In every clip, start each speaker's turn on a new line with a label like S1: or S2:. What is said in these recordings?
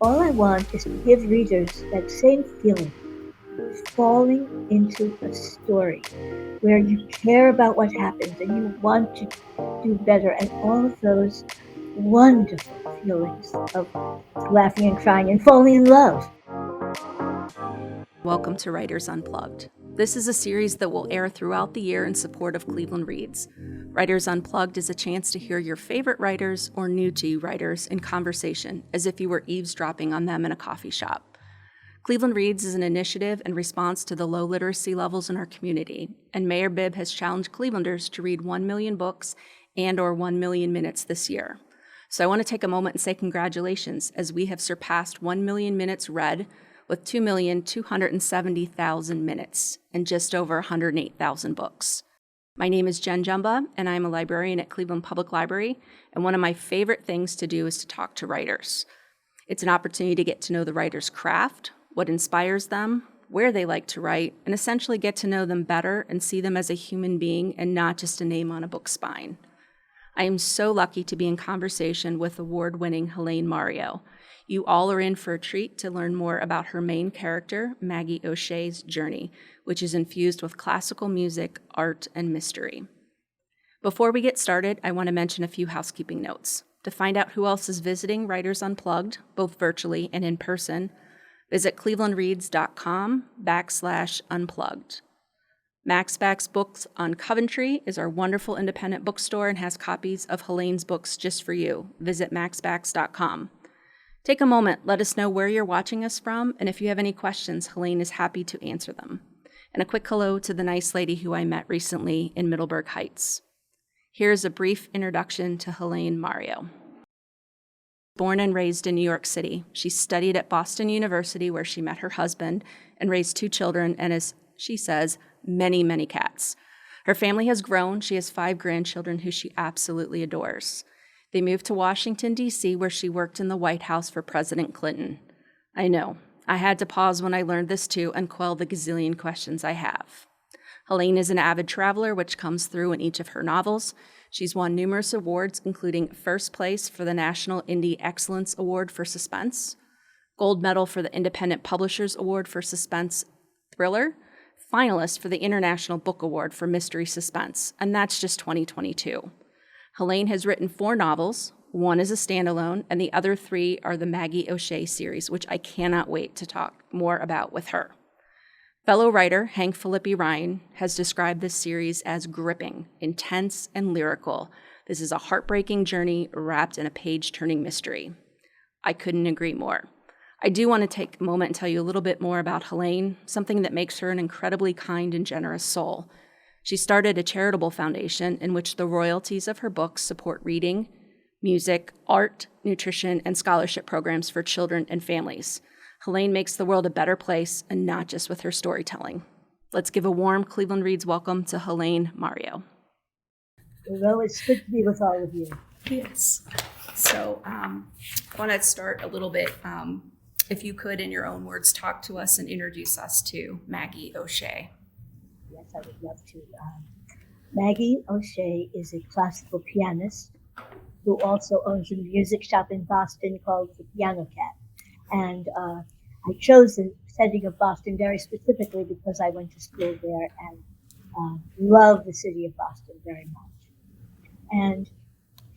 S1: All I want is to give readers that same feeling, falling into a story where you care about what happens and you want to do better, and all of those wonderful feelings of laughing and crying and falling in love.
S2: Welcome to Writers Unplugged. This is a series that will air throughout the year in support of Cleveland Reads. Writers Unplugged is a chance to hear your favorite writers or new to you writers in conversation, as if you were eavesdropping on them in a coffee shop. Cleveland Reads is an initiative in response to the low literacy levels in our community, and Mayor Bibb has challenged Clevelanders to read 1 million books and/or 1 million minutes this year. So I want to take a moment and say congratulations, as we have surpassed 1 million minutes read with 2,270,000 minutes and just over 108,000 books. My name is Jen Jumba, and I'm a librarian at Cleveland Public Library, and one of my favorite things to do is to talk to writers. It's an opportunity to get to know the writer's craft, what inspires them, where they like to write, and essentially get to know them better and see them as a human being and not just a name on a book spine. I am so lucky to be in conversation with award-winning Helaine Mario. You all are in for a treat to learn more about her main character, Maggie O'Shea's journey, which is infused with classical music, art, and mystery. Before we get started, I want to mention a few housekeeping notes. To find out who else is visiting Writers Unplugged, both virtually and in person, visit clevelandreads.com/unplugged. Maxback's Books on Coventry is our wonderful independent bookstore and has copies of Helaine's books just for you. Visit maxbacks.com. Take a moment, let us know where you're watching us from, and if you have any questions, Helaine is happy to answer them. And a quick hello to the nice lady who I met recently in Middleburg Heights. Here's a brief introduction to Helaine Mario. Born and raised in New York City, she studied at Boston University, where she met her husband and raised 2 children and, as she says, many, many cats. Her family has grown. She has 5 grandchildren who she absolutely adores. They moved to Washington, D.C., where she worked in the White House for President Clinton. I know, I had to pause when I learned this too and quell the gazillion questions I have. Helaine is an avid traveler, which comes through in each of her novels. She's won numerous awards, including first place for the National Indie Excellence Award for Suspense, gold medal for the Independent Publishers Award for Suspense Thriller, finalist for the International Book Award for Mystery Suspense, and that's just 2022. Helaine has written 4 novels. 1 is a standalone, and the other 3 are the Maggie O'Shea series, which I cannot wait to talk more about with her. Fellow writer Hank Philippi Ryan has described this series as gripping, intense, and lyrical. This is a heartbreaking journey wrapped in a page-turning mystery. I couldn't agree more. I do want to take a moment and tell you a little bit more about Helaine, something that makes her an incredibly kind and generous soul. She started a charitable foundation in which the royalties of her books support reading, music, art, nutrition, and scholarship programs for children and families. Helaine makes the world a better place, and not just with her storytelling. Let's give a warm Cleveland Reads welcome to Helaine Mario.
S1: Well, it's good to be with all of you.
S2: Yes. So I want to start a little bit, if you could, in your own words, talk to us and introduce us to Maggie O'Shea.
S1: Yes, I would love to. Maggie O'Shea is a classical pianist who also owns a music shop in Boston called the Piano Cat. And I chose the setting of Boston very specifically because I went to school there and love the city of Boston very much. And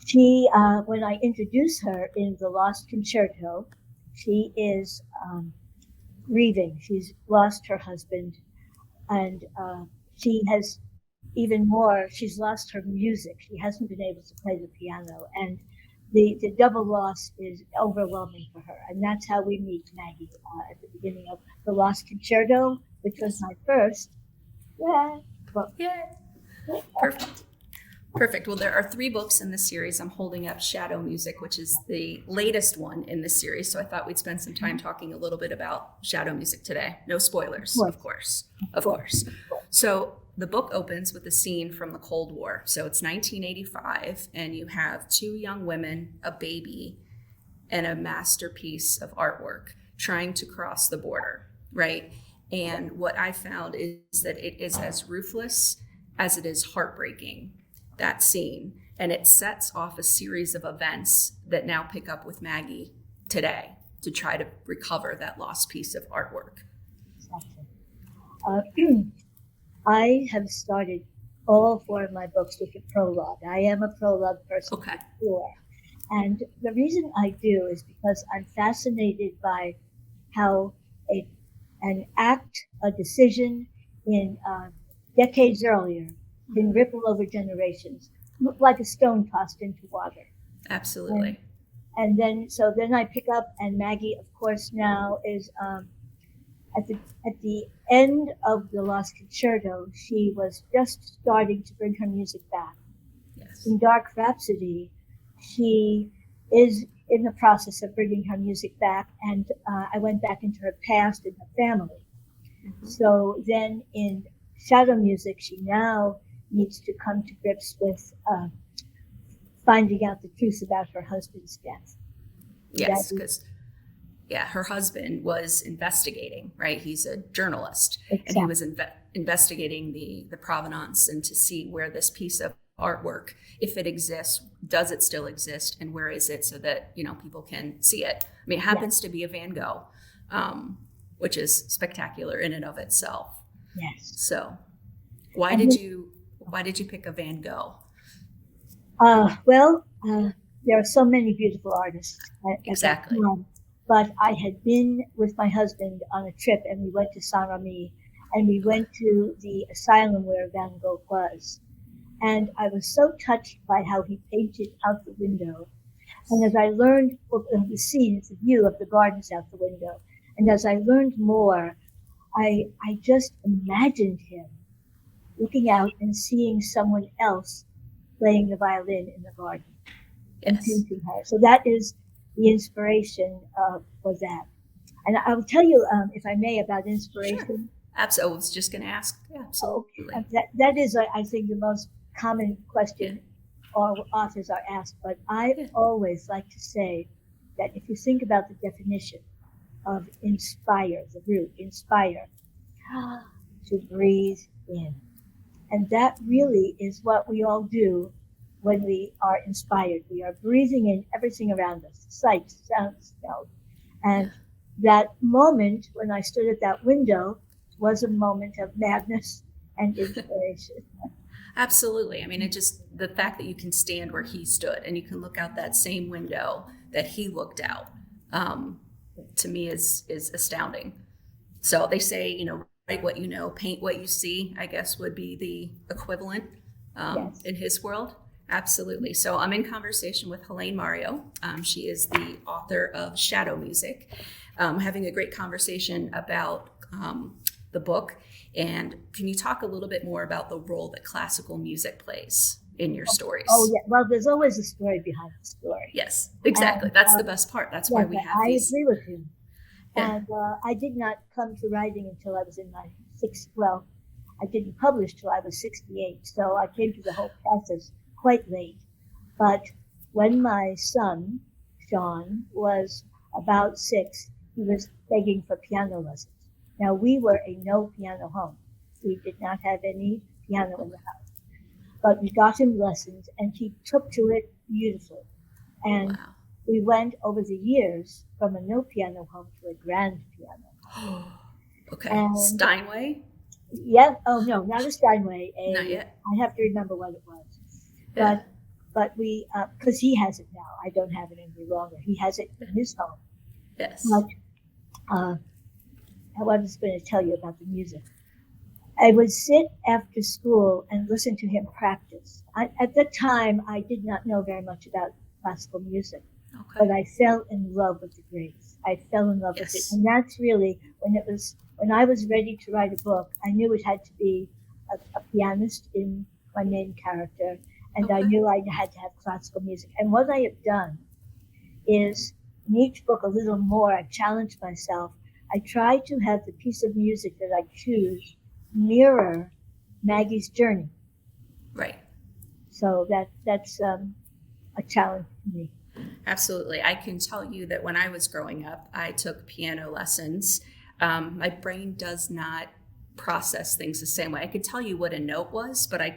S1: she, when I introduce her in the Lost Concerto, she is grieving. She's lost her husband, and she has even more, she's lost her music. She hasn't been able to play the piano, and the double loss is overwhelming for her. And that's how we meet Maggie at the beginning of the Lost Concerto, which was my first. Book.
S2: Perfect. Well, there are 3 books in this series. I'm holding up Shadow Music, which is the latest one in this series. So I thought we'd spend some time talking a little bit about Shadow Music today. No spoilers, of course. So the book opens with a scene from the Cold War. So it's 1985, and you have 2 young women, a baby, and a masterpiece of artwork trying to cross the border, right? And what I found is that it is as ruthless as it is heartbreaking, that scene. And it sets off a series of events that now pick up with Maggie today. to try to recover that lost piece of artwork.
S1: Exactly. I have started all 4 of my books with a prologue. I am a prologue person
S2: Okay.
S1: before. And the reason I do is because I'm fascinated by how an act, a decision in decades earlier can ripple over generations, like a stone tossed into water.
S2: Absolutely.
S1: And then I pick up, and Maggie, of course, now is at the end of the Lost Concerto. She was just starting to bring her music back.
S2: Yes.
S1: In Dark Rhapsody, she is in the process of bringing her music back, and I went back into her past and her family. Mm-hmm. So then in Shadow Music, she now needs to come to grips with finding out the truth about her husband's death.
S2: Yes, because her husband was investigating, right? He's a journalist, exactly. And he was investigating the provenance and to see where this piece of artwork, if it exists, does it still exist, and where is it, so that people can see it. I mean, it happens to be a Van Gogh, which is spectacular in and of itself.
S1: Yes.
S2: So, why did you pick a Van Gogh?
S1: There are so many beautiful artists
S2: exactly.
S1: At that time. But I had been with my husband on a trip, and we went to Saint-Remy, and we went to the asylum where Van Gogh was. And I was so touched by how he painted out the window. And as I learned of the scenes, the view of the gardens out the window, and as I learned more, I just imagined him looking out and seeing someone else playing the violin in the garden. And painting her. So that is the inspiration for that. And I will tell you, if I may, about inspiration.
S2: Sure. Absolutely. I was just going to ask. Yeah, absolutely.
S1: That is, I think, the most common question all authors are asked. But I always like to say that if you think about the definition of inspire, the root, inspire, to breathe in. And that really is what we all do when we are inspired. We are breathing in everything around us, sights, sounds, smells. And that moment when I stood at that window was a moment of madness and inspiration.
S2: Absolutely. I mean, the fact that you can stand where he stood and you can look out that same window that he looked out, to me is astounding. So they say, write what you know, paint what you see, I guess would be the equivalent in his world. Absolutely. So I'm in conversation with Helaine Mario. She is the author of Shadow Music. Having a great conversation about the book. And can you talk a little bit more about the role that classical music plays in your stories?
S1: Oh, yeah. Well, there's always a story behind the story.
S2: Yes, exactly. That's the best part. That's why we have these.
S1: I agree with you. Yeah. And I did not come to writing until I was in my I didn't publish till I was 68. So I came to the whole process quite late. But when my son, Sean, was about 6, he was begging for piano lessons. Now, we were a no piano home. We did not have any piano in the house. But we got him lessons, and he took to it beautifully. And we went over the years from a no piano home to a grand piano.
S2: Okay. And Steinway?
S1: Yeah. Oh, no, not a Steinway.
S2: Not yet.
S1: I have to remember what it was. Yeah. But we, because he has it now. I don't have it any longer. He has it in his home.
S2: Yes.
S1: But I was going to tell you about the music. I would sit after school and listen to him practice. At that time, I did not know very much about classical music, but I fell in love with the greats. I fell in love with it. And that's really when I was ready to write a book, I knew it had to be a pianist in my main character, and I knew I had to have classical music. And what I have done is, in each book a little more, I challenged myself. I try to have the piece of music that I choose mirror Maggie's journey.
S2: Right.
S1: So that's a challenge for me.
S2: Absolutely. I can tell you that when I was growing up, I took piano lessons. My brain does not process things the same way. I could tell you what a note was, but I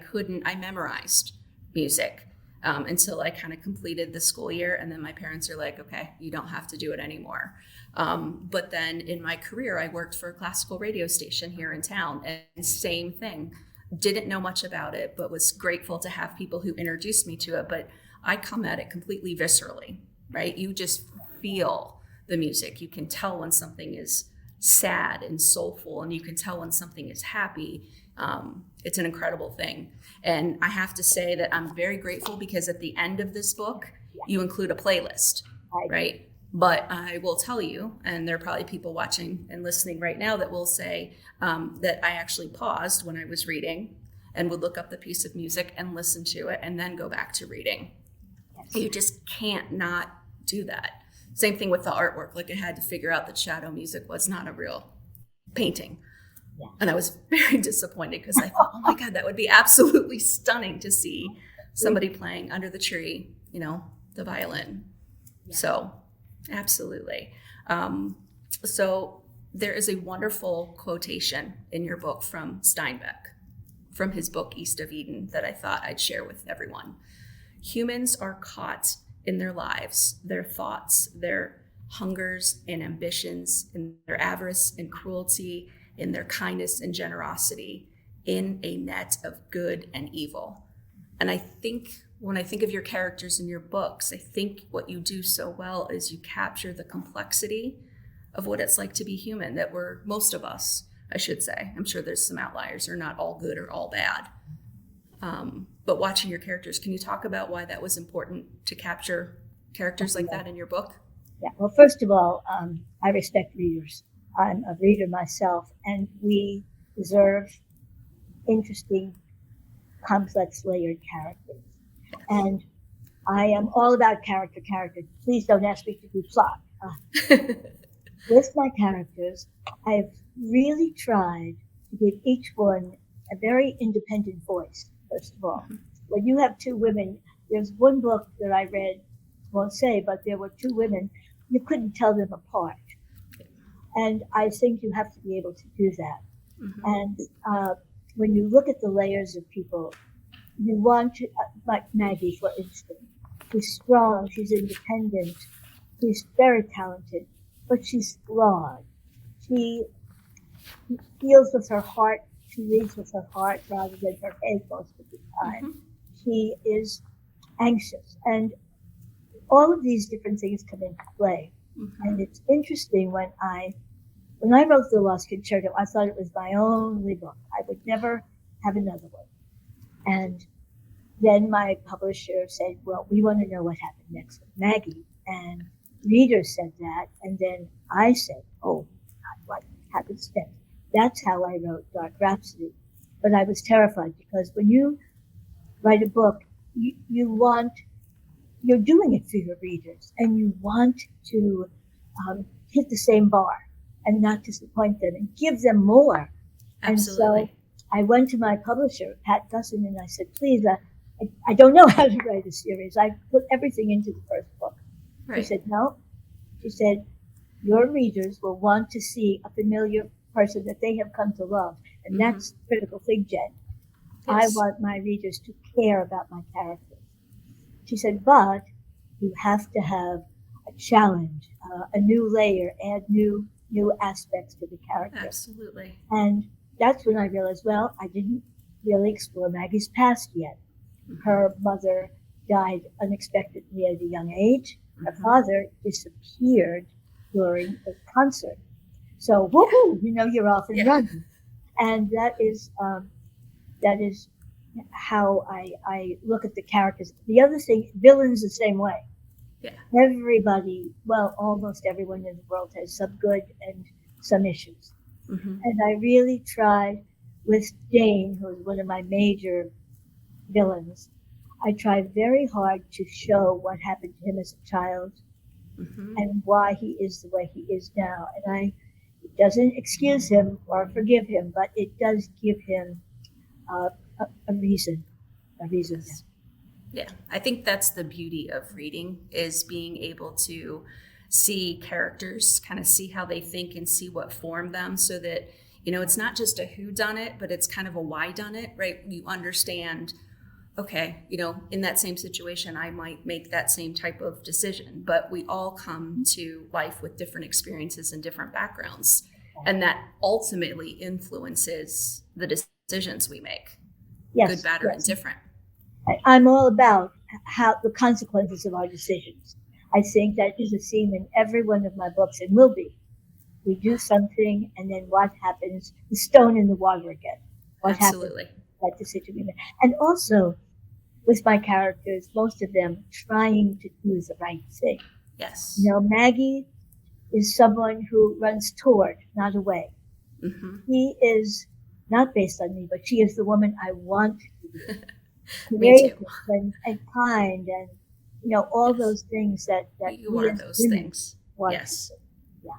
S2: memorized music until I kind of completed the school year. And then my parents are like, okay, you don't have to do it anymore. But then in my career, I worked for a classical radio station here in town, and same thing. Didn't know much about it, but was grateful to have people who introduced me to it. But I come at it completely viscerally, right? You just feel the music. You can tell when something is sad and soulful, and you can tell when something is happy. It's an incredible thing. And I have to say that I'm very grateful, because at the end of this book, you include a playlist, right? But I will tell you, and there are probably people watching and listening right now that will say that I actually paused when I was reading and would look up the piece of music and listen to it and then go back to reading. Yes. You just can't not do that. Same thing with the artwork. Like, I had to figure out that shadow music was not a real painting. Yeah. And I was very disappointed, because I thought, oh my God, that would be absolutely stunning to see somebody playing under the tree, the violin. Yeah. So absolutely. So there is a wonderful quotation in your book from Steinbeck, from his book, East of Eden, that I thought I'd share with everyone. Humans are caught in their lives, their thoughts, their hungers and ambitions, in their avarice and cruelty, in their kindness and generosity, in a net of good and evil. And I think when I think of your characters in your books, I think what you do so well is you capture the complexity of what it's like to be human, that we're, most of us, I should say, I'm sure there's some outliers, are not all good or all bad. But watching your characters, can you talk about why that was important to capture characters like that in your book?
S1: Yeah, well, first of all, I respect readers. I'm a reader myself, and we deserve interesting, complex, layered characters. And I am all about character. Please don't ask me to do plot. With my characters, I've really tried to give each one a very independent voice, first of all. When you have two women, there's one book that I read, won't say, but there were two women, you couldn't tell them apart. And I think you have to be able to do that. Mm-hmm. And when you look at the layers of people, you want to, like Maggie, for instance, she's strong, she's independent, she's very talented, but she's flawed. She feels with her heart, she reads with her heart rather than her head most of the time. Mm-hmm. She is anxious, and all of these different things come into play. Mm-hmm. And it's interesting, when I wrote The Lost Concerto, I thought it was my only book. I would never have another one. And then my publisher said, well, we want to know what happened next with Maggie. And readers said that. And then I said, oh, God, what happens next? That's how I wrote Dark Rhapsody. But I was terrified, because when you write a book, you're doing it for your readers, and you want to hit the same bar and not disappoint them and give them more.
S2: Absolutely.
S1: And so I went to my publisher, Pat Gusson, and I said, please, I don't know how to write a series. I put everything into the first book. Right. She said, no. She said, your readers will want to see a familiar person that they have come to love. And mm-hmm. that's the critical thing, Jen. Yes. I want my readers to care about my characters. She said, but you have to have a challenge, a new layer, add new aspects to the character.
S2: Absolutely.
S1: And that's when I realized, well, I didn't really explore Maggie's past yet. Mm-hmm. Her mother died unexpectedly at a young age. Her mm-hmm. father disappeared during a concert. So, woohoo, you're off and running. And that is how I look at the characters. The other thing, villains the same way. Yeah. Everybody, well, almost everyone in the world has some good and some issues. Mm-hmm. And I really tried with Dane, who was one of my major villains, I tried very hard to show what happened to him as a child mm-hmm. and why he is the way he is now. And it doesn't excuse him or forgive him, but it does give him a reason.
S2: Yes. Yeah, I think that's the beauty of reading, is being able to see characters, kind of see how they think and see what formed them, so that, it's not just a who done it, but it's kind of a why done it, right? You understand okay, in that same situation, I might make that same type of decision, but we all come to life with different experiences and different backgrounds. And that ultimately influences the decisions we make,
S1: Yes,
S2: good, bad, or
S1: yes.
S2: indifferent.
S1: I'm all about how the consequences of our decisions. I think that is a theme in every one of my books and will be. We do something, and then what happens? The stone in the water again. What
S2: Absolutely.
S1: happens? That decision we make. And also, with my characters, most of them trying to do the right thing.
S2: Yes.
S1: Maggie is someone who runs toward, not away.
S2: Mm-hmm.
S1: She is not based on me, but she is the woman I want to be.
S2: Me too.
S1: And kind, and all
S2: Yes.
S1: those things that
S2: You
S1: we
S2: are
S1: as
S2: those
S1: women
S2: things.
S1: want.
S2: Yes.
S1: Yeah.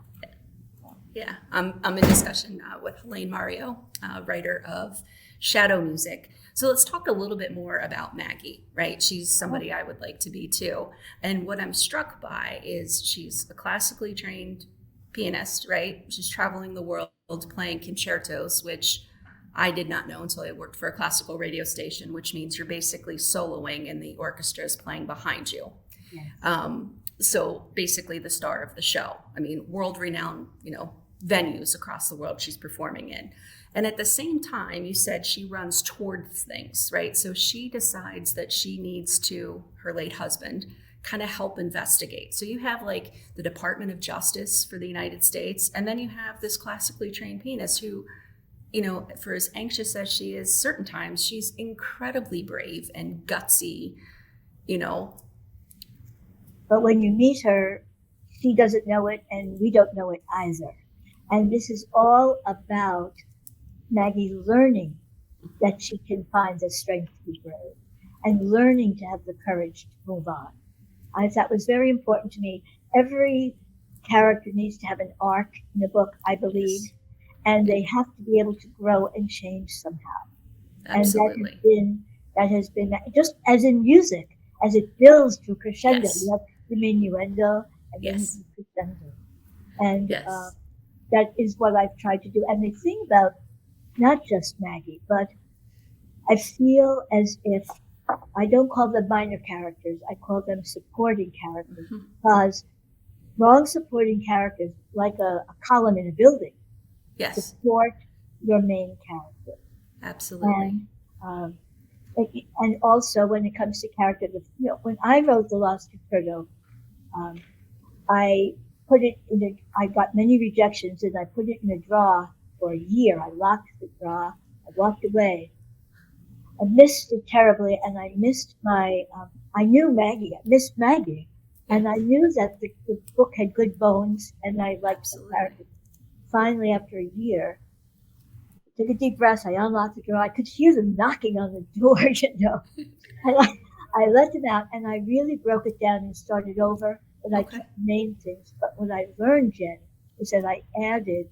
S2: Yeah. I'm in discussion with Helaine Mario, writer of Shadow Music. So let's talk a little bit more about Maggie, right? She's somebody I would like to be too. And what I'm struck by is she's a classically trained pianist, right? She's traveling the world playing concertos, which I did not know until I worked for a classical radio station, which means you're basically soloing and the orchestra is playing behind you.
S1: Yes.
S2: So basically the star of the show. I mean, world-renowned, venues across the world she's performing in. And at the same time, you said she runs towards things, right? So she decides that she needs to, her late husband, kind of help investigate. So you have like the Department of Justice for the United States, and then you have this classically trained pianist who, for as anxious as she is, certain times she's incredibly brave and gutsy,
S1: But when you meet her, she doesn't know it, and we don't know it either. And this is all about Maggie learning that she can find the strength to be brave and learning to have the courage to move on. That was very important to me. Every character needs to have an arc in the book, I believe,
S2: Yes.
S1: and they have to be able to grow and change somehow.
S2: Absolutely.
S1: And that has been just as in music, as it builds to crescendo.
S2: Yes.
S1: You have the minuendo and
S2: Yes.
S1: then the crescendo. And
S2: Yes.
S1: that is what I've tried to do. And the thing about not just Maggie, but I feel as if I don't call them minor characters, I call them supporting characters,
S2: Mhm.
S1: because wrong supporting characters, like a column in a building,
S2: Yes.
S1: support your main character.
S2: Absolutely.
S1: And also when it comes to characters, when I wrote The Lost Concerto, I put it I got many rejections, and I put it in a drawer for a year. I locked the drawer. I walked away. I missed it terribly, and I missed I knew Maggie. I missed Maggie.
S2: Yeah.
S1: And I knew that the book had good bones, and I liked the characters. Finally, after a year, I took a deep breath. I unlocked the drawer. I could hear them knocking on the door, I let them out, and I really broke it down and started over. But I kept the main things. But what I learned, Jen, is that I added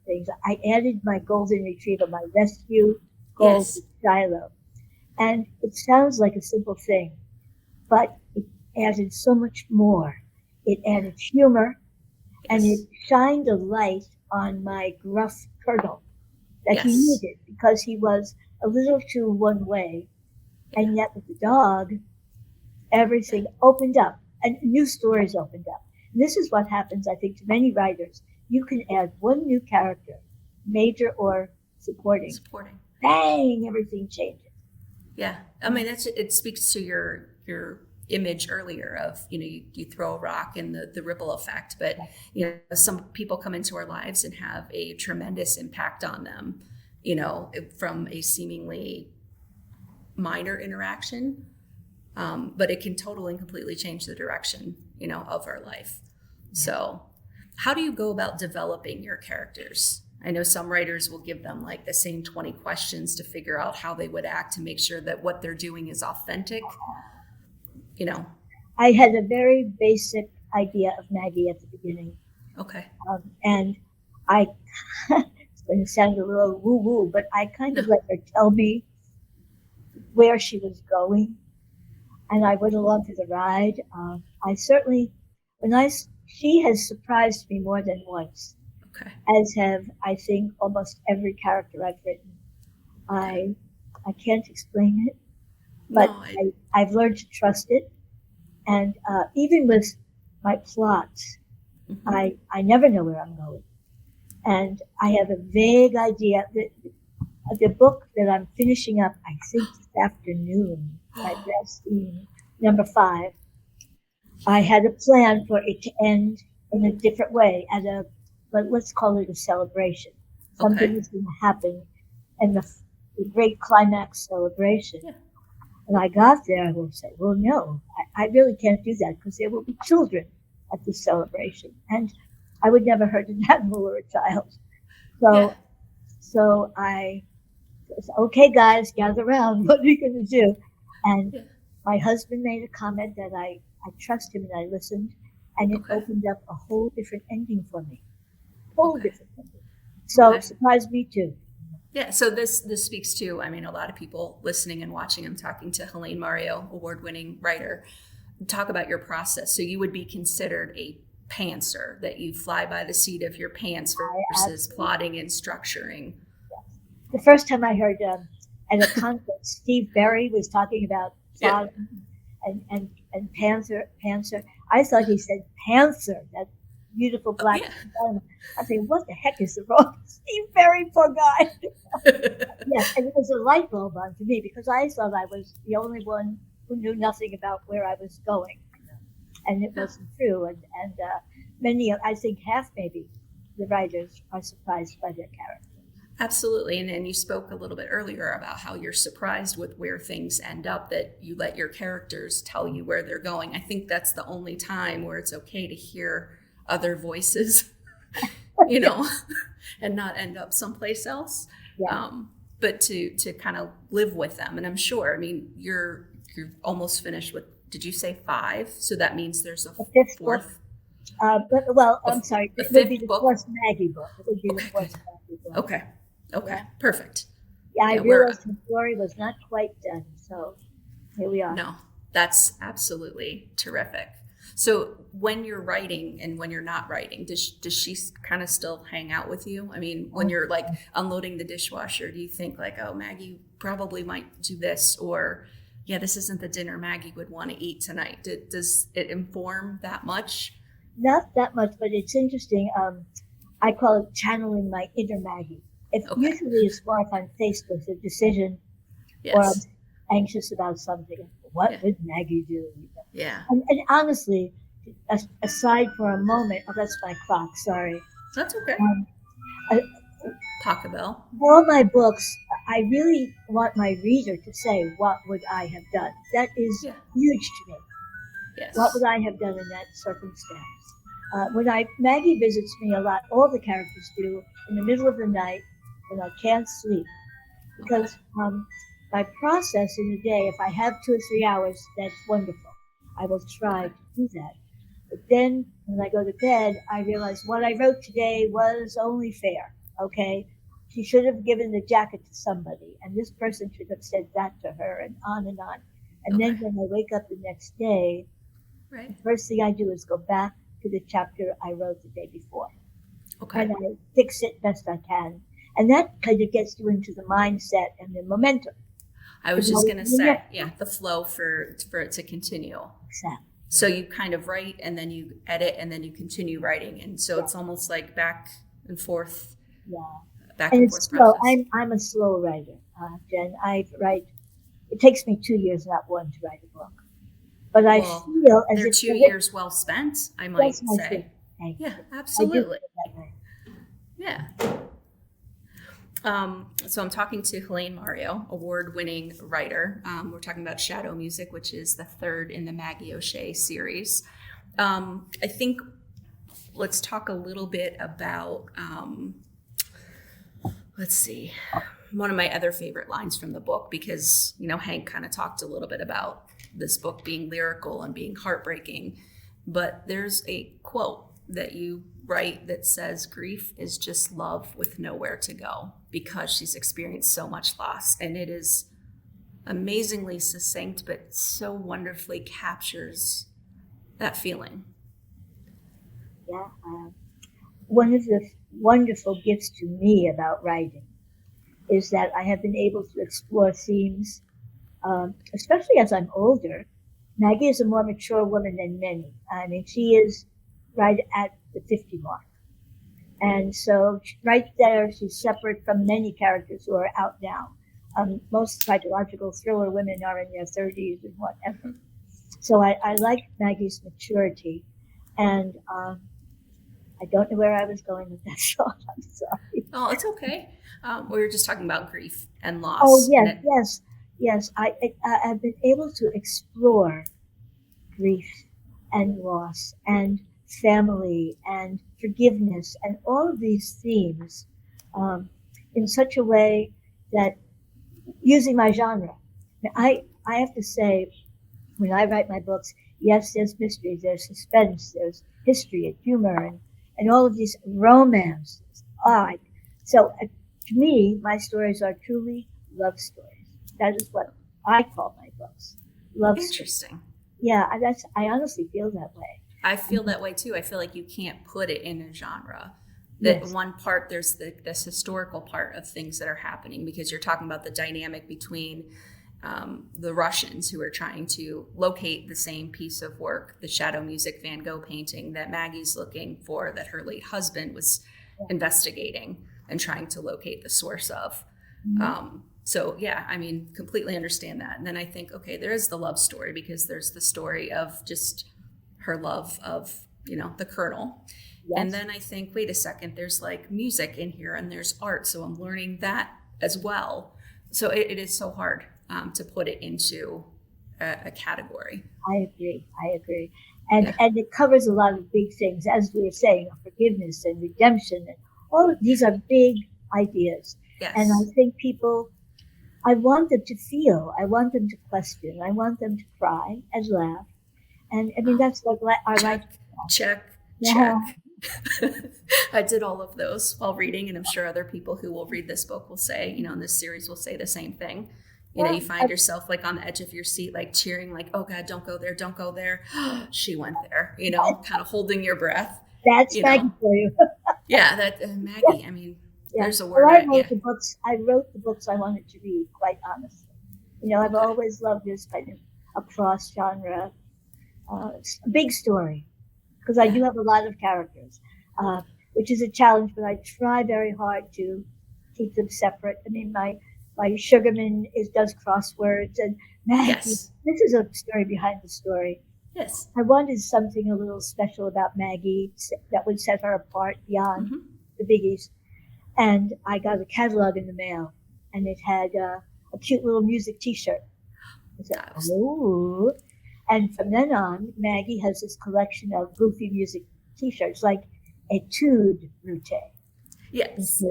S1: things. I added my golden retriever, my rescue gold Shiloh. And it sounds like a simple thing, but it added so much more. It added humor, and it shined a light on my gruff turtle that he needed, because he was a little too one way. And yet with the dog, everything opened up and new stories opened up. And this is what happens, I think, to many writers. You can add one new character, major or supporting. Bang, everything changes.
S2: Yeah. I mean, it speaks to your image earlier of, you throw a rock and the ripple effect, but, some people come into our lives and have a tremendous impact on them, from a seemingly minor interaction, but it can totally and completely change the direction, of our life. So how do you go about developing your characters? I know some writers will give them like the same 20 questions to figure out how they would act to make sure that what they're doing is authentic.
S1: I had a very basic idea of Maggie at the beginning.
S2: Okay.
S1: And it's going to sound a little woo-woo, but I kind of let her tell me where she was going, and I went along for the ride. I certainly, she has surprised me more than once.
S2: Okay.
S1: As have, I think, almost every character I've written. I can't explain it, but
S2: No,
S1: I've learned to trust it. And even with my plots,
S2: mhm.
S1: I never know where I'm going. And I have a vague idea that the book that I'm finishing up, I think this afternoon, my best evening, number 5, I had a plan for it to end in a different way at a, let's call it a celebration. Something
S2: Okay.
S1: was going to happen and the great climax celebration.
S2: Yeah.
S1: And I got there, I will say, well, no, I really can't do that because there will be children at this celebration. And I would never hurt an animal or a child.
S2: Yeah.
S1: So, so I said, okay, guys, gather around. What are you going to do? And
S2: Yeah.
S1: my husband made a comment that I trust him and I listened. And it
S2: Okay.
S1: opened up a whole different ending for me. Whole
S2: Okay.
S1: different ending. So
S2: Okay.
S1: it surprised me too.
S2: Yeah, so this speaks to, I mean, a lot of people listening and watching. I'm talking to Helaine Mario, award-winning writer. Talk about your process. So you would be considered a pantser, that you fly by the seat of your pants
S1: I
S2: versus
S1: absolutely,
S2: plotting and structuring.
S1: yes. The first time I heard at a conference, Steve Berry was talking about
S2: Yeah.
S1: plotting and Panther. I thought he said Panther, that beautiful
S2: Oh,
S1: black
S2: yeah.
S1: animal. I think, what the heck is the wrong Steve Berry, poor guy. Yes, and it was a light bulb on for me because I thought I was the only one who knew nothing about where I was going, and it
S2: Yeah.
S1: wasn't true. And many, I think half maybe, the writers are surprised by their character.
S2: Absolutely. And you spoke a little bit earlier about how you're surprised with where things end up, that you let your characters tell you where they're going. I think that's the only time where it's okay to hear other voices, you know, and not end up someplace else.
S1: Yeah,
S2: But to kind of live with them. And I'm sure, I mean, you're almost finished with, did you say 5? So that means there's a
S1: the fifth book.
S2: fourth,
S1: Well,
S2: a,
S1: I'm sorry,
S2: a
S1: it would be
S2: fifth
S1: the
S2: book.
S1: fourth Maggie book. It would be the
S2: Okay, good.
S1: fourth Maggie book.
S2: Okay. Okay.
S1: Yeah,
S2: Perfect.
S1: yeah. I
S2: Yeah, we're
S1: realized the story was not quite done, so here we are.
S2: no, that's absolutely terrific. So when you're writing and when you're not writing, does she kind of still hang out with you? I mean, when you're like unloading the dishwasher, do you think like, oh, Maggie probably might do this, or yeah, this isn't the dinner Maggie would want to eat tonight? Does it inform that much?
S1: Not that much, but it's interesting. I call it channeling my inner Maggie. If
S2: Okay.
S1: usually it's more if I'm faced with a decision or I'm
S2: Yes.
S1: anxious about something. What
S2: Yeah.
S1: would Maggie do?
S2: Yeah.
S1: And honestly, aside for a moment, oh, that's my clock. Sorry.
S2: That's okay.
S1: Um, uh,
S2: Taco Bell.
S1: all my books, I really want my reader to say, "What would I have done?" That is
S2: Yeah.
S1: huge to me. What
S2: Yes.
S1: would I have done in that circumstance? When Maggie visits me a lot, all the characters do in the middle of the night when I can't sleep
S2: Okay.
S1: because my process in a day, if I have 2 or 3 hours, that's wonderful. I will try
S2: Okay.
S1: to do that. But then when I go to bed, I realize what I wrote today was only fair. Okay, she should have given the jacket to somebody, and this person should have said that to her, and on and on. And then
S2: Okay.
S1: when I wake up the next day, the
S2: Right.
S1: first thing I do is go back to the chapter I wrote the day before,
S2: Okay.
S1: and I fix it best I can. And that kind of gets you into the mindset and the momentum
S2: I
S1: to
S2: was
S1: go
S2: just
S1: to
S2: gonna
S1: the
S2: say,
S1: next
S2: yeah,
S1: one.
S2: the flow for it to continue.
S1: Exactly.
S2: So you kind of write and then you edit and then you continue writing, and so
S1: Yeah,
S2: it's almost like and forth,
S1: yeah.
S2: back
S1: And
S2: and
S1: it's
S2: forth
S1: slow.
S2: process.
S1: I'm a slow writer, Jen. I write. It takes me 2 years, not one, to write a book. But I
S2: Well,
S1: feel as
S2: they're
S1: if
S2: two
S1: the hit.
S2: years well spent, I
S1: That's
S2: might
S1: my thing.
S2: say.
S1: Thank
S2: Yeah,
S1: you. I do
S2: absolutely.
S1: feel that way.
S2: Yeah. So I'm talking to Helaine Mario, award-winning writer. We're talking about Shadow Music, which is the third in the Maggie O'Shea series. I think let's talk a little bit about, let's see, one of my other favorite lines from the book, because, you know, Hank kind of talked a little bit about this book being lyrical and being heartbreaking. But there's a quote that you write that says, grief is just love with nowhere to go, because she's experienced so much loss. And it is amazingly succinct, but so wonderfully captures that feeling.
S1: Yeah. One of the wonderful gifts to me about writing is that I have been able to explore themes, especially as I'm older. Maggie is a more mature woman than many. I mean, she is right at the 50 mark. And so, right there, she's separate from many characters who are out now. Most psychological thriller women are in their 30s and whatever. So, I like Maggie's maturity. And I don't know where I was going with that thought. I'm sorry.
S2: Oh, it's okay. We were just talking about grief and loss.
S1: Oh,
S2: and
S1: yes, yes, yes. I've been able to explore grief and loss and family and forgiveness and all of these themes in such a way that using my genre. Now, I have to say, when I write my books, yes, there's mystery, there's suspense, there's history and humor and all of these romances. So to me, my stories are truly love stories. That is what I call my books. Love stories.
S2: Interesting.
S1: Yeah, I honestly feel that way.
S2: I feel that way too. I feel like you can't put it in a genre. That
S1: Yes.
S2: one part, there's this historical part of things that are happening because you're talking about the dynamic between the Russians who are trying to locate the same piece of work, the shadow music Van Gogh painting that Maggie's looking for, that her late husband was investigating and trying to locate the source of. So yeah, I mean, completely understand that. And then I think, okay, there is the love story because there's the story of just her love of, the Colonel.
S1: Yes.
S2: And then I think, wait a second, there's like music in here and there's art. So I'm learning that as well. So it is so hard to put it into a category.
S1: I agree. And it covers a lot of big things, as we were saying, forgiveness and redemption, and all of these are big ideas.
S2: Yes.
S1: And I think I want them to feel, I want them to question, I want them to cry and laugh. And I mean, that's like our life.
S2: Check.
S1: Yeah.
S2: I did all of those while reading, and I'm sure other people who will read this book will say, in this series will say the same thing. You find yourself like on the edge of your seat, like cheering, like, oh God, don't go there, don't go there. She went there, kind of holding your breath.
S1: That's Maggie for you.
S2: Yeah, that Maggie. I mean, there's a word.
S1: Well, I wrote the books I wanted to read, quite honestly. I've always loved this kind of a cross genre, big story, because I do have a lot of characters, which is a challenge, but I try very hard to keep them separate. I mean, my Sugarman does crosswords, and Maggie.
S2: Yes.
S1: This is a story behind the story.
S2: Yes.
S1: I wanted something a little special about Maggie that would set her apart beyond the biggies. And I got a catalog in the mail, and it had a cute little music T-shirt. I said, oh. And from then on, Maggie has this collection of goofy music T-shirts, like Etude Route.
S2: Yes.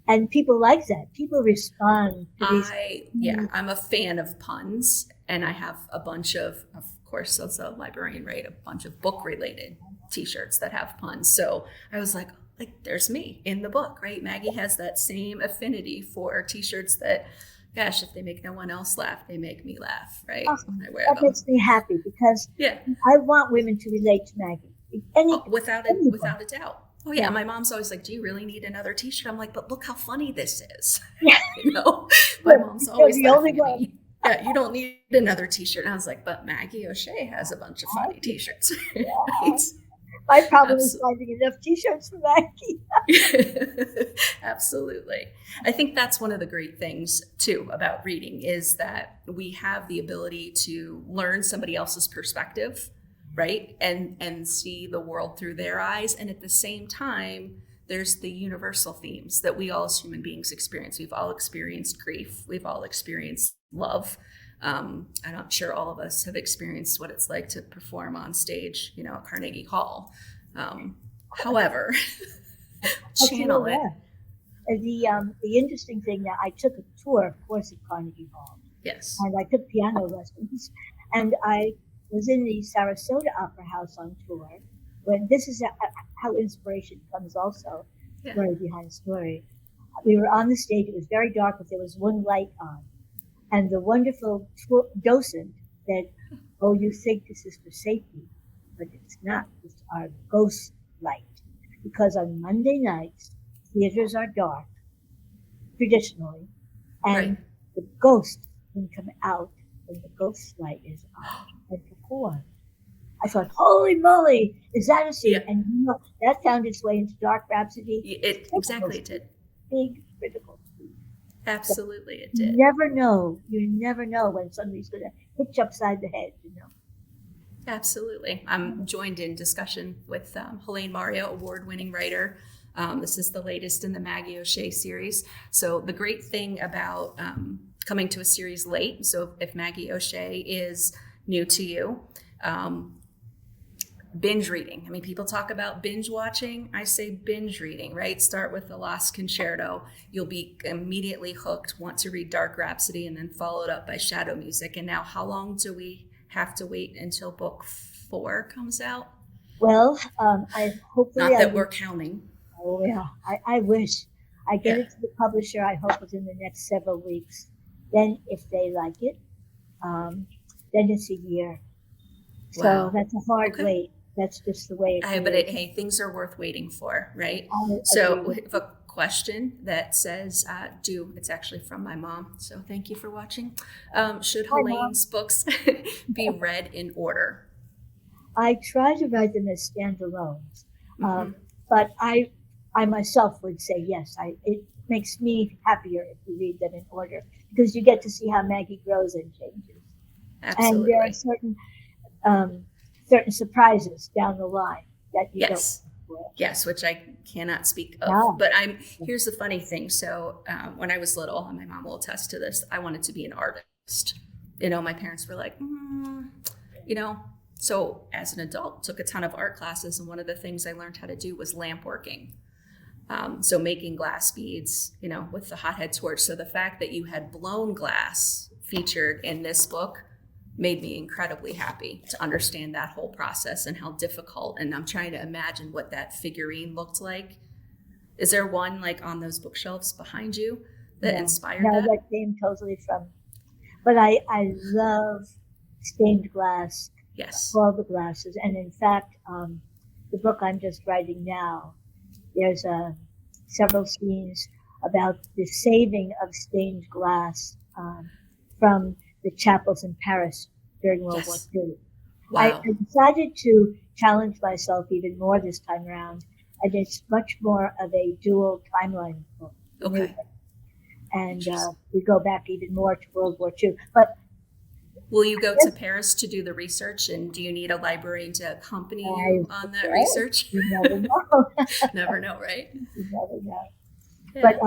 S1: And people like that. People respond to these.
S2: I'm a fan of puns, and I have a bunch of course, as a librarian, right, a bunch of book-related T-shirts that have puns. So I was like, there's me in the book, right? Maggie has that same affinity for T-shirts that, gosh, if they make no one else laugh, they make me laugh, right?
S1: Awesome.
S2: When I wear
S1: that
S2: them.
S1: makes me happy because I want women to relate to Maggie.
S2: Without a doubt. Oh yeah, my mom's always like, do you really need another T-shirt? I'm like, but look how funny this is. My mom's always
S1: the only
S2: laughing at
S1: one.
S2: me. Yeah, you don't need another T-shirt. And I was like, but Maggie O'Shea has a bunch of funny T-shirts. Right?
S1: My problem is finding enough T-shirts for Maggie.
S2: Absolutely. I think that's one of the great things too about reading is that we have the ability to learn somebody else's perspective, right? And see the world through their eyes. And at the same time, there's the universal themes that we all as human beings experience. We've all experienced grief. We've all experienced love. I'm sure all of us have experienced what it's like to perform on stage, at Carnegie Hall. However, channel it.
S1: The interesting thing that I took a tour, of course, at Carnegie Hall.
S2: Yes.
S1: And I took piano lessons, and I was in the Sarasota Opera House on tour. When this is how inspiration comes, also, story behind the story. We were on the stage. It was very dark, but there was one light on. And the wonderful docent said, oh, you think this is for safety, but it's not. It's our ghost light. Because on Monday nights, theaters are dark, traditionally, and
S2: Right.
S1: the ghost can come out when the ghost light is on and perform. I thought, holy moly, is that a scene?
S2: Yeah.
S1: And that found its way into Dark Rhapsody.
S2: It exactly it did.
S1: Big critical scene. So
S2: Absolutely, it
S1: you
S2: did.
S1: never know. You never know when somebody's going to hit you upside the head,
S2: Absolutely. I'm joined in discussion with Helaine Mario, award-winning writer. This is the latest in the Maggie O'Shea series. So the great thing about coming to a series late, so if Maggie O'Shea is new to you, binge reading. I mean, people talk about binge watching. I say binge reading, right? Start with The Lost Concerto. You'll be immediately hooked, want to read Dark Rhapsody, and then followed up by Shadow Music. And now, how long do we have to wait until book 4 comes out?
S1: Well, I hopefully
S2: Not that
S1: I
S2: we're counting.
S1: oh yeah, I wish I get
S2: Yeah.
S1: it to the publisher. I hope within the next several weeks. Then, if they like it, then it's a year. So
S2: Wow.
S1: that's a hard
S2: Okay.
S1: wait. That's just the way it
S2: But
S1: is.
S2: hey, things are worth waiting for, right?
S1: I
S2: So
S1: agree
S2: we
S1: with
S2: have a question that says, it's actually from my mom. So thank you for watching. Should
S1: Hi, Mom.
S2: Helene's books be read in order?
S1: I try to write them as standalones,
S2: Mhm.
S1: but I myself would say yes. It makes me happier if you read them in order because you get to see how Maggie grows and changes, and there are
S2: Absolutely.
S1: um, certain surprises down the line that you don't
S2: Yes.
S1: look for.
S2: Yes, which I cannot speak of.
S1: Yeah.
S2: But here's the funny thing. So when I was little, and my mom will attest to this, I wanted to be an artist. My parents were like, you know. So as an adult, took a ton of art classes, and one of the things I learned how to do was lamp working. So making glass beads, with the hothead torch. So the fact that you had blown glass featured in this book made me incredibly happy to understand that whole process and how difficult. And I'm trying to imagine what that figurine looked like. Is there one like on those bookshelves behind you that inspired
S1: No,
S2: that?
S1: that came totally from. But I love stained glass,
S2: Yes.
S1: all the glasses, and in fact, the book I'm just writing now, there's several scenes about the saving of stained glass from the chapels in Paris during World War
S2: Yes.
S1: II. I
S2: Wow.
S1: decided to challenge myself even more this time around, and it's much more of a dual timeline book.
S2: Okay.
S1: And we go back even more to World War II. But
S2: will you go to Paris to do the research, and do you need a librarian to accompany you on that research?
S1: You never know.
S2: Never know, right?
S1: You never know.
S2: Yeah.
S1: But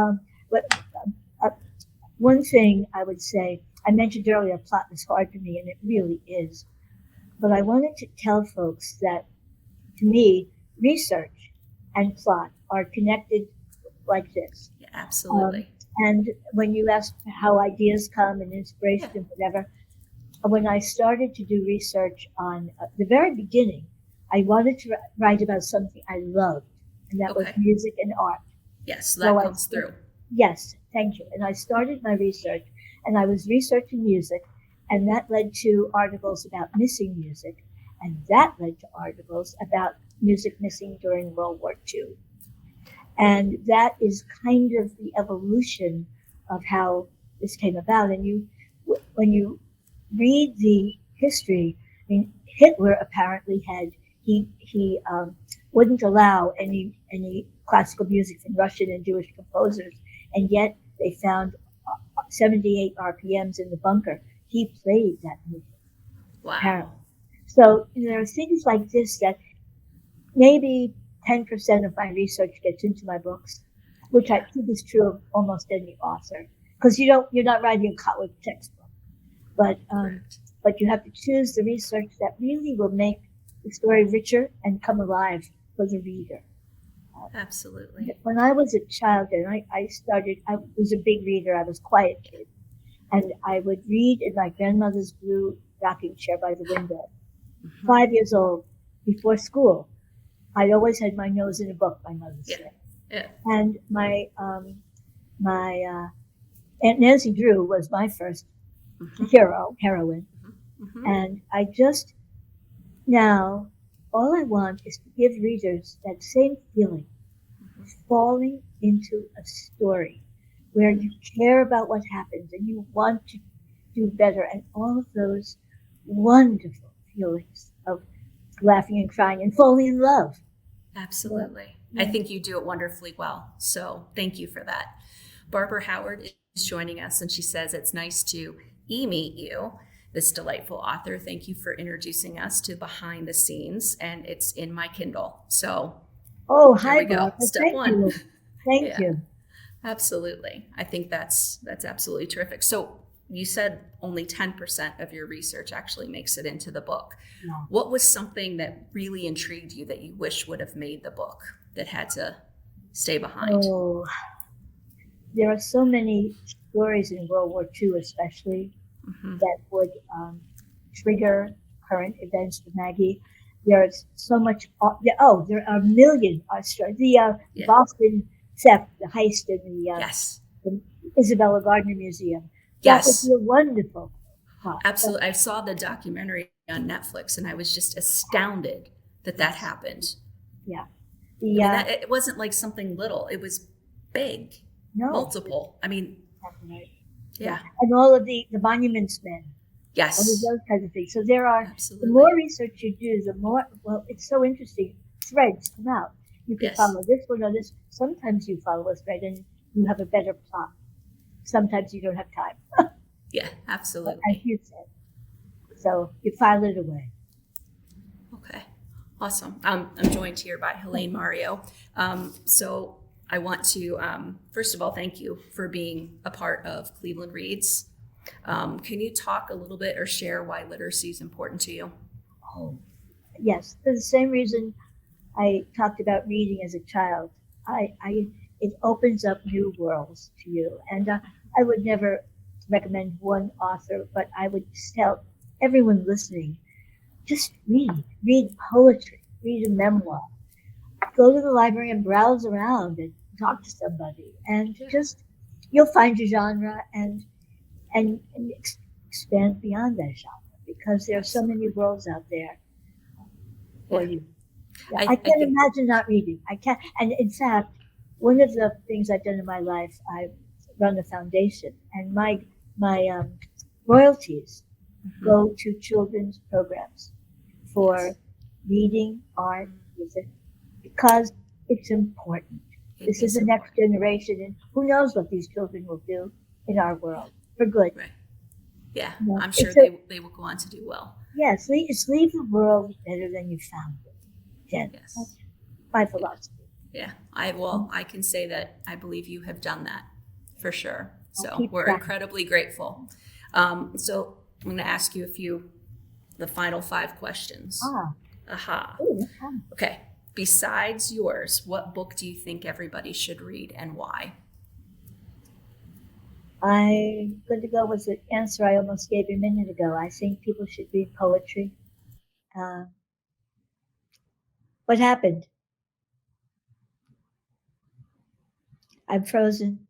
S1: uh, one thing I would say, I mentioned earlier, plot is hard for me, and it really is. But I wanted to tell folks that, to me, research and plot are connected like this.
S2: Yeah, absolutely.
S1: And when you ask how ideas come and inspiration and whatever, when I started to do research on the very beginning, I wanted to write about something I loved, and that was
S2: Okay.
S1: music and art.
S2: Yes, that comes through.
S1: Yes, thank you. And I started my research, and I was researching music, and that led to articles about missing music, and that led to articles about music missing during World War II. And that is kind of the evolution of how this came about. And when you read the history, I mean, Hitler apparently he wouldn't allow any classical music from Russian and Jewish composers, and yet they found 78 RPMs in the bunker. He played that music, apparently.
S2: Wow.
S1: So there are things like this that maybe 10% of my research gets into my books, which I think is true of almost any author, because you're not writing a college textbook, but you have to choose the research that really will make the story richer and come alive for the reader.
S2: Absolutely.
S1: When I was a child, and I was a big reader. I was a quiet kid, and I would read in my grandmother's blue rocking chair by the window. 5 years old, before school, I always had my nose in a book, my mother said.
S2: Yeah.
S1: And my Aunt Nancy Drew was my first heroine. And I just now, all I want is to give readers that same feeling, falling into a story where you care about what happens and you want to do better, and all of those wonderful feelings of laughing and crying and falling in love.
S2: Absolutely.
S1: Yeah.
S2: I think you do it wonderfully well. So thank you for that. Barbara Howard is joining us, and she says it's nice to meet you, this delightful author. Thank you for introducing us to behind the scenes, and it's in my Kindle. So
S1: Oh,
S2: there
S1: hi,
S2: we go.
S1: Barbara.
S2: Step
S1: Thank
S2: one.
S1: you. Thank
S2: Yeah.
S1: you.
S2: Absolutely. I think that's absolutely terrific. So you said only 10% of your research actually makes it into the book.
S1: Yeah.
S2: What was something that really intrigued you that you wish would have made the book that had to stay behind?
S1: Oh, there are so many stories in World War II, especially,
S2: Mm-hmm.
S1: that would trigger current events with Maggie. There's so much. There are a million stories. The
S2: Yeah.
S1: Boston theft, the heist in
S2: Yes.
S1: the Isabella Gardner Museum. That would
S2: Yes.
S1: be a wonderful plot.
S2: Absolutely. I saw the documentary on Netflix, and I was just astounded that that happened.
S1: Yeah.
S2: I mean, that, it wasn't like something little. It was big,
S1: No.
S2: multiple. I mean,
S1: Right.
S2: yeah.
S1: And all of the monuments men.
S2: Yes.
S1: All of those kinds of things. So there are,
S2: Absolutely.
S1: the more research you do, the more, well, it's so interesting. Threads come out. You can
S2: Yes.
S1: follow this one or this. Sometimes you follow a thread and you have a better plot. Sometimes you don't have time.
S2: Yeah, absolutely.
S1: As you said. So you file it away.
S2: Okay, awesome. I'm joined here by Helaine Mario. So I want to, first of all, thank you for being a part of Cleveland Reads. Can you talk a little bit or share why literacy is important to you?
S1: Oh, yes. For the same reason I talked about reading as a child. It opens up new worlds to you. And I would never recommend one author, but I would tell everyone listening, just read poetry, read a memoir, go to the library and browse around and talk to somebody, and just you'll find your genre and expand beyond that genre, because there are so many worlds out there for you. Yeah, I can't imagine not reading. I can't. And in fact, one of the things I've done in my life, I run a foundation, and my royalties go to children's programs for reading, art, music, because it's important. This is the next generation, and who knows what these children will do in our world for good.
S2: Right. Yeah,
S1: You know,
S2: I'm sure they will go on to do well.
S1: Yes, leave the world better than you found it. Jen.
S2: Yes.
S1: That's my philosophy.
S2: Yeah, I can say that I believe you have done that for sure. So we're
S1: trying.
S2: incredibly grateful. So I'm going to ask you the final 5 questions. Aha.
S1: Ooh,
S2: Okay. Besides yours, what book do you think everybody should read and why?
S1: I'm going to go with the answer I almost gave a minute ago. I think people should read poetry. What happened? I'm frozen.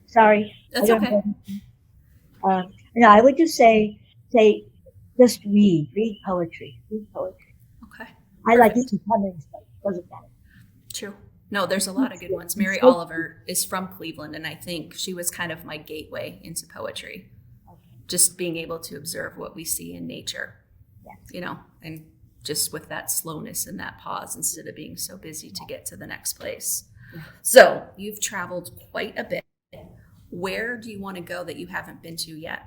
S1: Sorry.
S2: That's okay.
S1: No, I would just say, just read poetry. Read poetry.
S2: Okay.
S1: I like E.T. Cummings, but it doesn't matter.
S2: True. No, there's a lot of good ones. Mary Oliver is from Cleveland, and I think she was kind of my gateway into poetry. Just being able to observe what we see in nature, and just with that slowness and that pause instead of being so busy to get to the next place. So you've traveled quite a bit. Where do you want to go that you haven't been to yet?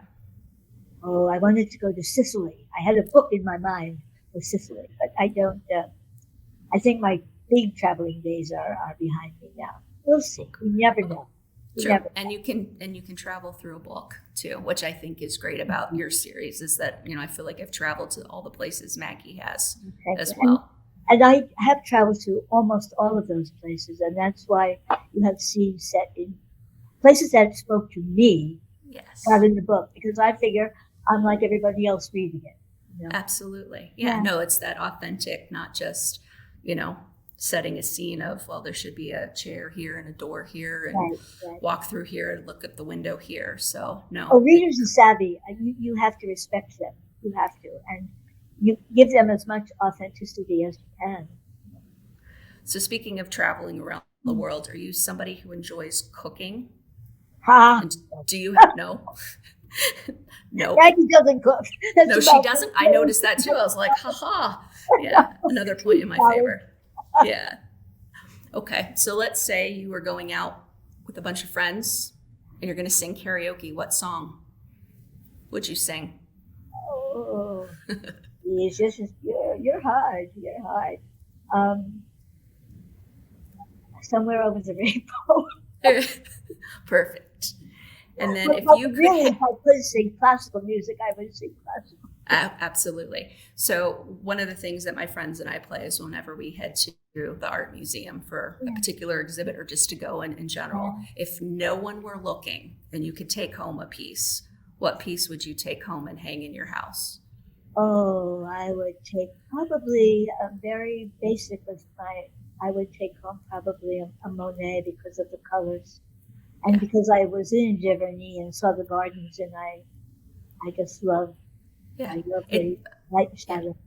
S1: Oh, I wanted to go to Sicily. I had a book in my mind for Sicily, but I don't. I think my big traveling days are behind me now. We'll see. We never know.
S2: Sure. And you can travel through a book too, which I think is great about your series, is that, I feel like I've traveled to all the places Maggie has as well.
S1: And I have traveled to almost all of those places, and that's why you have scenes set in places that spoke to me.
S2: Yes.
S1: Got in the book, because I figure I'm like everybody else reading it.
S2: Absolutely. Yeah. No, it's that authentic, not just, setting a scene of, well, there should be a chair here and a door here and walk through here and look at the window here. So no.
S1: Oh, readers are savvy. You have to respect them. You have to. And you give them as much authenticity as you can.
S2: So speaking of traveling around the world, are you somebody who enjoys cooking?
S1: Ha!
S2: And do you have no? No.
S1: Maggie doesn't cook. That's
S2: No, she
S1: about
S2: doesn't. I noticed that too. I was like, haha. Yeah, another point in my favor. Yeah. Okay, so let's say you were going out with a bunch of friends and you're going to sing karaoke. What song would you sing?
S1: Oh, it's just you're hard. You're hard. Um, Somewhere over the rainbow.
S2: Perfect. And then
S1: But,
S2: if
S1: but
S2: you could
S1: really, if I could sing classical music, I would sing classical.
S2: Absolutely. So one of the things that my friends and I play is whenever we head to the art museum for a particular exhibit or just to go in general, if no one were looking and you could take home a piece, what piece would you take home and hang in your house?
S1: Oh, I would take probably a very basic with I would take home probably a Monet because of the colors. And because I was in Giverny and saw the gardens, and I just love, I love the light and shadow.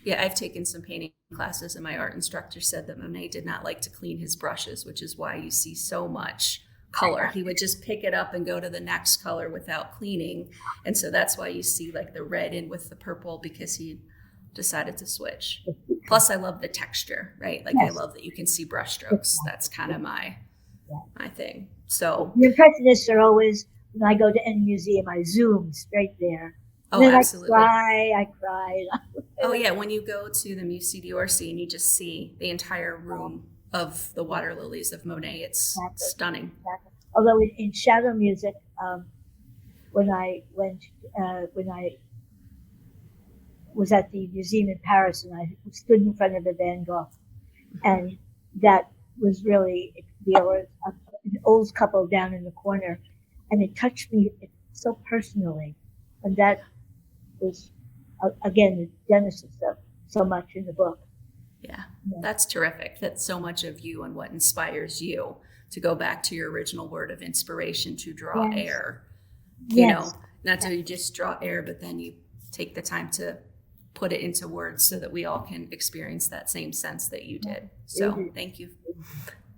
S2: Yeah, I've taken some painting classes, and my art instructor said that Monet did not like to clean his brushes, which is why you see so much color. He would just pick it up and go to the next color without cleaning. And so that's why you see like the red in with the purple, because he decided to switch. Plus, I love the texture, right? Like I love that you can see brush strokes. That's kind of my thing. So
S1: the Impressionists are always, when I go to any museum, I zoom straight there. And then
S2: absolutely.
S1: I cry.
S2: Oh yeah, when you go to the Musée d'Orsay and you just see the entire room of the water lilies of Monet, it's stunning.
S1: Exactly. Although in shadow music, when I was at the museum in Paris and I stood in front of the Van Gogh, and that was really, there was an old couple down in the corner, and it touched me so personally, and that was again the genesis of so much in the book.
S2: Yeah, that's terrific. That's so much of you and what inspires you to go back to your original word of inspiration, to draw air. You know, not to just draw air, but then you take the time to put it into words so that we all can experience that same sense that you did. So thank you.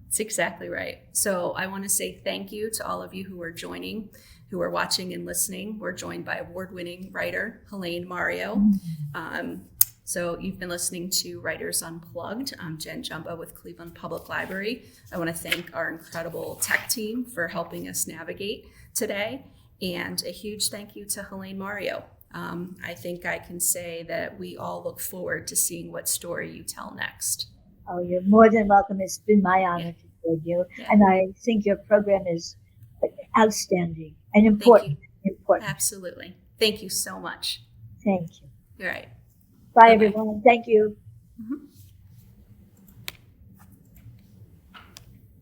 S2: It's exactly right. So I want to say thank you to all of you who are joining, who are watching and listening. We're joined by award-winning writer Helaine Mario. So you've been listening to Writers Unplugged. I'm Jen Jumba with Cleveland Public Library. I want to thank our incredible tech team for helping us navigate today. And a huge thank you to Helaine Mario. I think I can say that we all look forward to seeing what story you tell next.
S1: Oh, you're more than welcome. It's been my honor to join you. And I think your program is outstanding and important.
S2: Absolutely. Thank you so much.
S1: Thank you.
S2: You're right.
S1: Bye, everyone. Thank you.
S2: Mm-hmm.